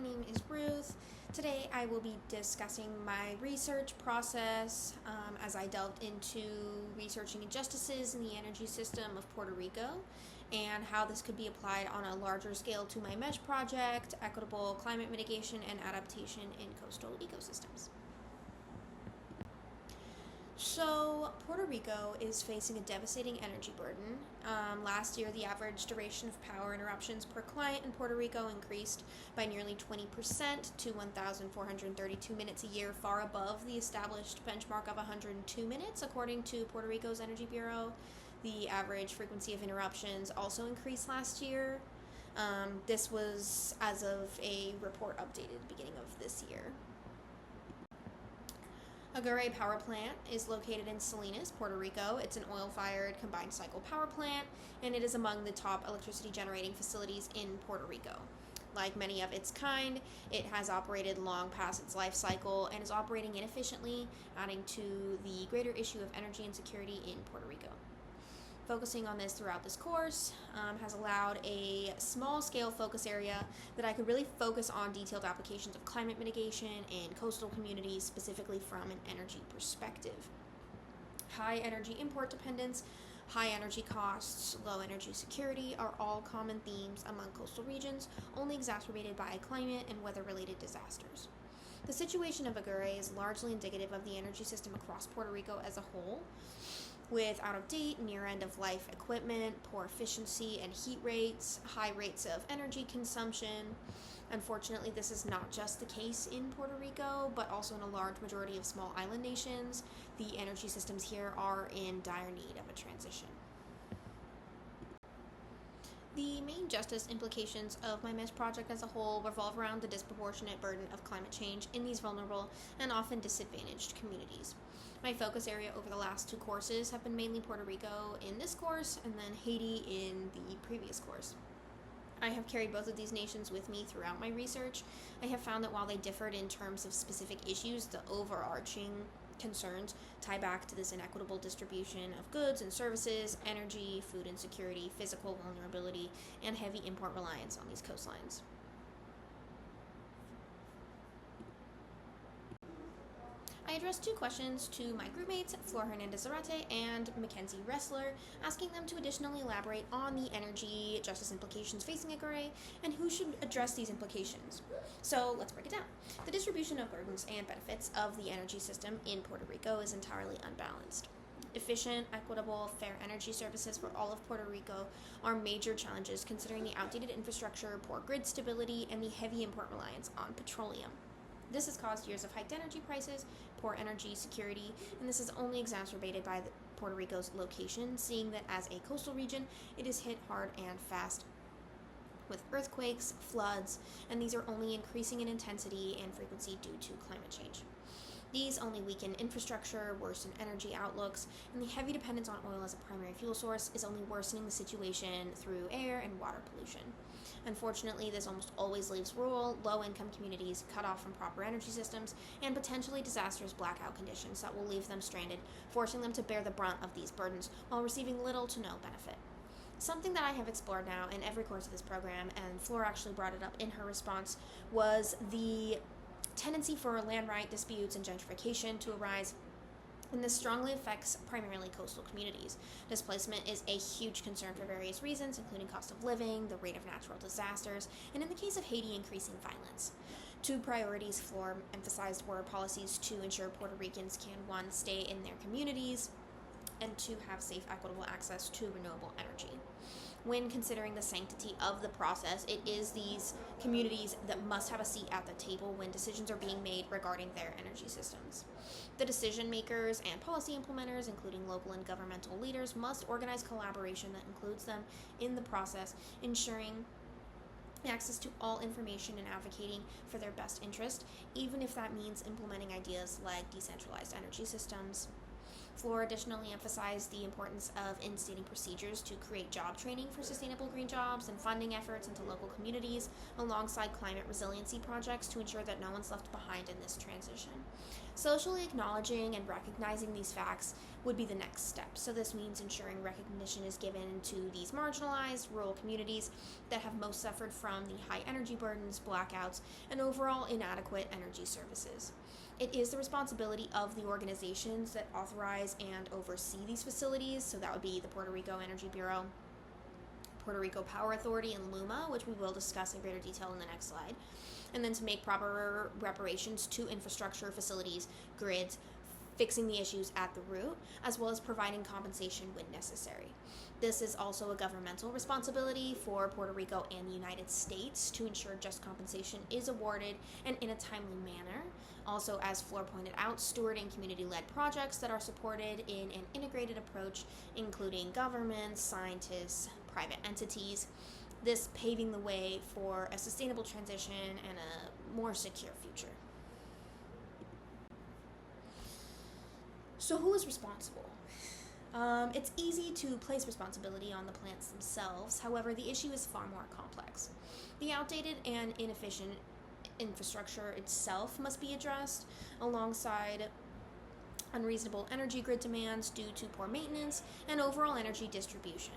name is Ruth. Today I will be discussing my research process as I delved into researching injustices in the energy system of Puerto Rico and how this could be applied on a larger scale to my MESH project, equitable climate mitigation and adaptation in coastal ecosystems. So, Puerto Rico is facing a devastating energy burden. Last year, the average duration of power interruptions per client in Puerto Rico increased by nearly 20% to 1,432 minutes a year, far above the established benchmark of 102 minutes, according to Puerto Rico's Energy Bureau. The average frequency of interruptions also increased last year. This was as of a report updated beginning of this year. Aguirre Power Plant is located in Salinas, Puerto Rico. It's an oil-fired combined cycle power plant, and it is among the top electricity generating facilities in Puerto Rico. Like many of its kind, it has operated long past its life cycle and is operating inefficiently, adding to the greater issue of energy insecurity in Puerto Rico. Focusing on this throughout this course has allowed a small-scale focus area that I could really focus on detailed applications of climate mitigation in coastal communities, specifically from an energy perspective. High energy import dependence, high energy costs, low energy security are all common themes among coastal regions, only exacerbated by climate and weather-related disasters. The situation of Aguirre is largely indicative of the energy system across Puerto Rico as a whole, with out-of-date, near-end-of-life equipment, poor efficiency and heat rates, high rates of energy consumption. Unfortunately, this is not just the case in Puerto Rico, but also in a large majority of small island nations. The energy systems here are in dire need of a transition. The main justice implications of my MESH project as a whole revolve around the disproportionate burden of climate change in these vulnerable and often disadvantaged communities. My focus area over the last two courses have been mainly Puerto Rico in this course and then Haiti in the previous course. I have carried both of these nations with me throughout my research. I have found that while they differed in terms of specific issues, the overarching concerns tie back to this inequitable distribution of goods and services, energy, food insecurity, physical vulnerability, and heavy import reliance on these coastlines. I addressed two questions to my groupmates, Flor Hernandez-Zarate and Mackenzie Ressler, asking them to additionally elaborate on the energy justice implications facing Aguirre and who should address these implications. So let's break it down. The distribution of burdens and benefits of the energy system in Puerto Rico is entirely unbalanced. Efficient, equitable, fair energy services for all of Puerto Rico are major challenges considering the outdated infrastructure, poor grid stability, and the heavy import reliance on petroleum. This has caused years of hiked energy prices, poor energy security, and this is only exacerbated by Puerto Rico's location, seeing that as a coastal region, it is hit hard and fast with earthquakes, floods, and these are only increasing in intensity and frequency due to climate change. These only weaken infrastructure, worsen energy outlooks, and the heavy dependence on oil as a primary fuel source is only worsening the situation through air and water pollution. Unfortunately, this almost always leaves rural, low-income communities cut off from proper energy systems and potentially disastrous blackout conditions that will leave them stranded, forcing them to bear the brunt of these burdens while receiving little to no benefit. Something that I have explored now in every course of this program, and Flora actually brought it up in her response, was the tendency for land right disputes and gentrification to arise, and this strongly affects primarily coastal communities. Displacement is a huge concern for various reasons, including cost of living, the rate of natural disasters, and in the case of Haiti, increasing violence. Two priorities Flor emphasized were policies to ensure Puerto Ricans can, one, stay in their communities, and two, have safe, equitable access to renewable energy. When considering the sanctity of the process, it is these communities that must have a seat at the table when decisions are being made regarding their energy systems. The decision makers and policy implementers, including local and governmental leaders, must organize collaboration that includes them in the process, ensuring access to all information and advocating for their best interest, even if that means implementing ideas like decentralized energy systems. Flora additionally emphasized the importance of instating procedures to create job training for sustainable green jobs and funding efforts into local communities alongside climate resiliency projects to ensure that no one's left behind in this transition. Socially acknowledging and recognizing these facts would be the next step. So this means ensuring recognition is given to these marginalized rural communities that have most suffered from the high energy burdens, blackouts, and overall inadequate energy services. It is the responsibility of the organizations that authorize and oversee these facilities, so that would be the Puerto Rico Energy Bureau, Puerto Rico Power Authority, and LUMA, which we will discuss in greater detail in the next slide, and then to make proper reparations to infrastructure, facilities, grids, fixing the issues at the root, as well as providing compensation when necessary. This is also a governmental responsibility for Puerto Rico and the United States to ensure just compensation is awarded and in a timely manner. Also, as Fleur pointed out, stewarding community-led projects that are supported in an integrated approach, including governments, scientists, private entities, this paving the way for a sustainable transition and a more secure future. So who is responsible? It's easy to place responsibility on the plants themselves. However, the issue is far more complex. The outdated and inefficient infrastructure itself must be addressed, alongside unreasonable energy grid demands due to poor maintenance and overall energy distribution.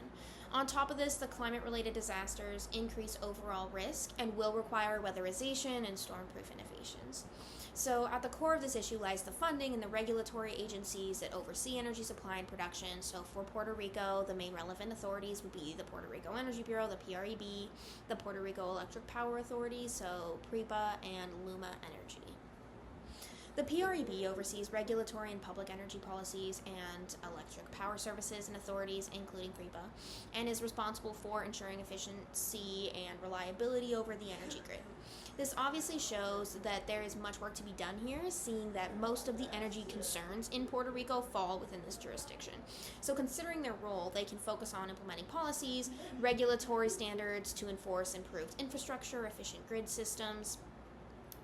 On top of this, the climate-related disasters increase overall risk and will require weatherization and storm-proof innovations. So at the core of this issue lies the funding and the regulatory agencies that oversee energy supply and production. So for Puerto Rico, the main relevant authorities would be the Puerto Rico Energy Bureau, the PREB, the Puerto Rico Electric Power Authority, so PREPA, and LUMA Energy. The PREB oversees regulatory and public energy policies and electric power services and authorities, including PREPA, and is responsible for ensuring efficiency and reliability over the energy grid. This obviously shows that there is much work to be done here, seeing that most of the energy concerns in Puerto Rico fall within this jurisdiction. So considering their role, they can focus on implementing policies, regulatory standards to enforce improved infrastructure, efficient grid systems,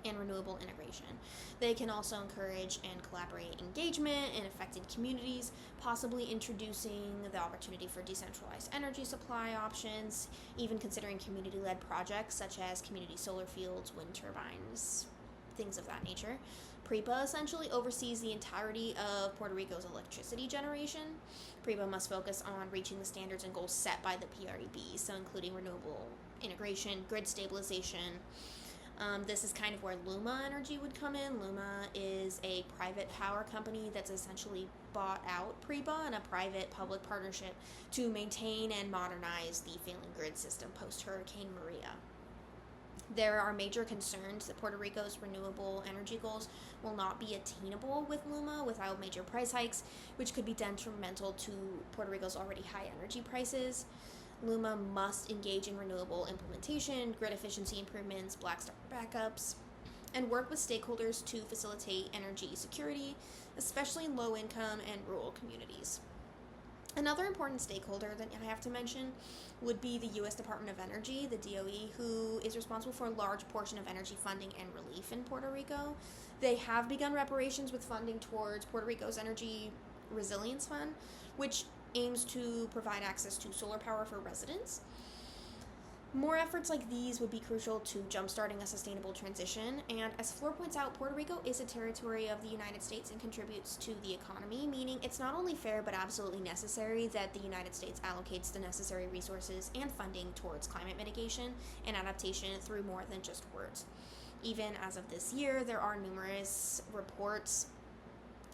and renewable integration. They can also encourage and collaborate engagement in affected communities, possibly introducing the opportunity for decentralized energy supply options, even considering community-led projects such as community solar fields, wind turbines, things of that nature. PREPA essentially oversees the entirety of Puerto Rico's electricity generation. PREPA must focus on reaching the standards and goals set by the PREB, so including renewable integration, grid stabilization. This is kind of where LUMA Energy would come in. LUMA is a private power company that's essentially bought out PREPA in a private-public partnership to maintain and modernize the failing grid system post-Hurricane Maria. There are major concerns that Puerto Rico's renewable energy goals will not be attainable with LUMA without major price hikes, which could be detrimental to Puerto Rico's already high energy prices. LUMA must engage in renewable implementation, grid efficiency improvements, black start backups, and work with stakeholders to facilitate energy security, especially in low-income and rural communities. Another important stakeholder that I have to mention would be the U.S. Department of Energy, the DOE, who is responsible for a large portion of energy funding and relief in Puerto Rico. They have begun reparations with funding towards Puerto Rico's Energy Resilience Fund, which aims to provide access to solar power for residents. More efforts like these would be crucial to jumpstarting a sustainable transition, and as Fleur points out, Puerto Rico is a territory of the United States and contributes to the economy, meaning it's not only fair but absolutely necessary that the United States allocates the necessary resources and funding towards climate mitigation and adaptation through more than just words. Even as of this year, there are numerous reports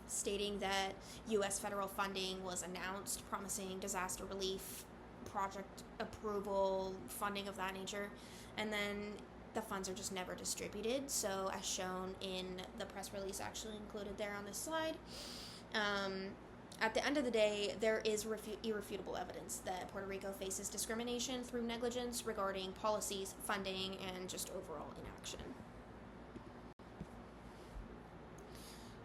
stating that U.S. federal funding was announced, promising disaster relief, project approval, funding of that nature, and then the funds are just never distributed. So as shown in the press release actually included there on this slide, at the end of the day, there is irrefutable evidence that Puerto Rico faces discrimination through negligence regarding policies, funding, and just overall inaction.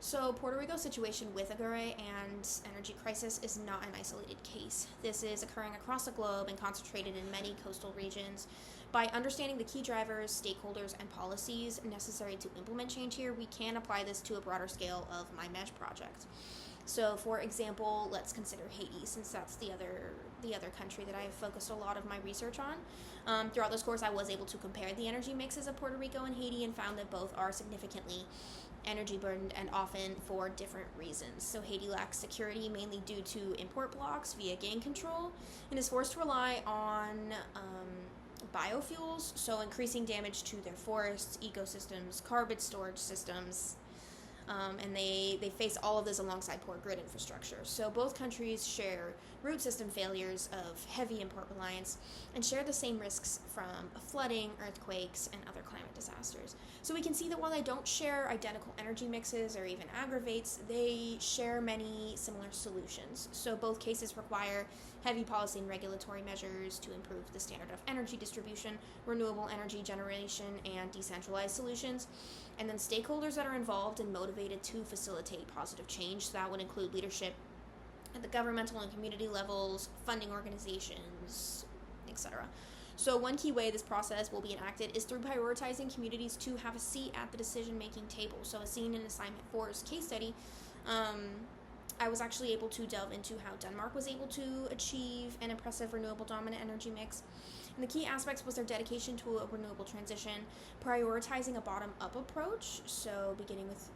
So Puerto Rico's situation with Agure and energy crisis is not an isolated case. This is occurring across the globe and concentrated in many coastal regions. By understanding the key drivers, stakeholders, and policies necessary to implement change here, we can apply this to a broader scale of My Mesh project. So for example, let's consider Haiti, since that's the the other country that I've focused a lot of my research on. Throughout this course, I was able to compare the energy mixes of Puerto Rico and Haiti and found that both are significantly energy burdened and often for different reasons. So Haiti lacks security mainly due to import blocks via gang control and is forced to rely on biofuels, so increasing damage to their forests, ecosystems, carbon storage systems, and they face all of this alongside poor grid infrastructure. So both countries share root system failures of heavy import reliance and share the same risks from flooding, earthquakes, and other climate disasters. So we can see that while they don't share identical energy mixes or even aggravates, they share many similar solutions. So both cases require heavy policy and regulatory measures to improve the standard of energy distribution, renewable energy generation, and decentralized solutions. And then stakeholders that are involved and motivated to facilitate positive change. So that would include leadership at the governmental and community levels, funding organizations, etc. So one key way this process will be enacted is through prioritizing communities to have a seat at the decision-making table. So as seen in Assignment 4's case study, I was actually able to delve into how Denmark was able to achieve an impressive renewable dominant energy mix. And the key aspects was their dedication to a renewable transition, prioritizing a bottom-up approach, so beginning with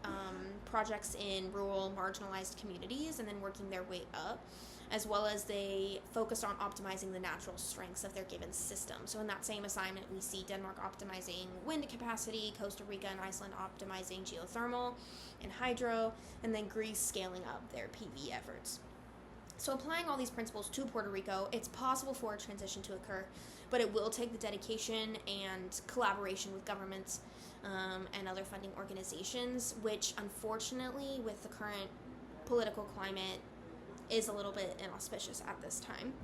projects in rural, marginalized communities, and then working their way up, as well as they focused on optimizing the natural strengths of their given system. So in that same assignment, we see Denmark optimizing wind capacity, Costa Rica and Iceland optimizing geothermal and hydro, and then Greece scaling up their PV efforts. So applying all these principles to Puerto Rico, it's possible for a transition to occur, but it will take the dedication and collaboration with governments and other funding organizations, which unfortunately with the current political climate is a little bit inauspicious at this time.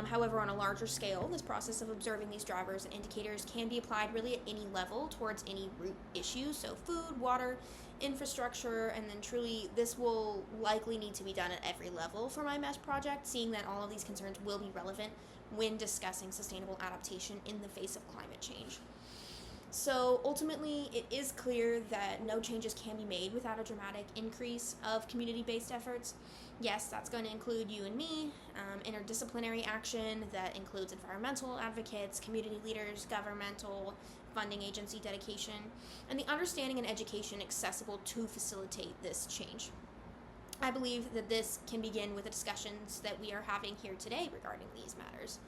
However, on a larger scale, this process of observing these drivers and indicators can be applied really at any level towards any root issue, so food, water, infrastructure, and then truly this will likely need to be done at every level for my mesh project, seeing that all of these concerns will be relevant when discussing sustainable adaptation in the face of climate change. So ultimately, it is clear that no changes can be made without a dramatic increase of community-based efforts. Yes, that's going to include you and me, interdisciplinary action that includes environmental advocates, community leaders, governmental funding agency dedication, and the understanding and education accessible to facilitate this change. I believe that this can begin with the discussions that we are having here today regarding these matters.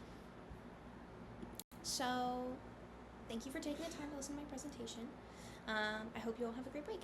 So, thank you for taking the time to listen to my presentation. I hope you all have a great break.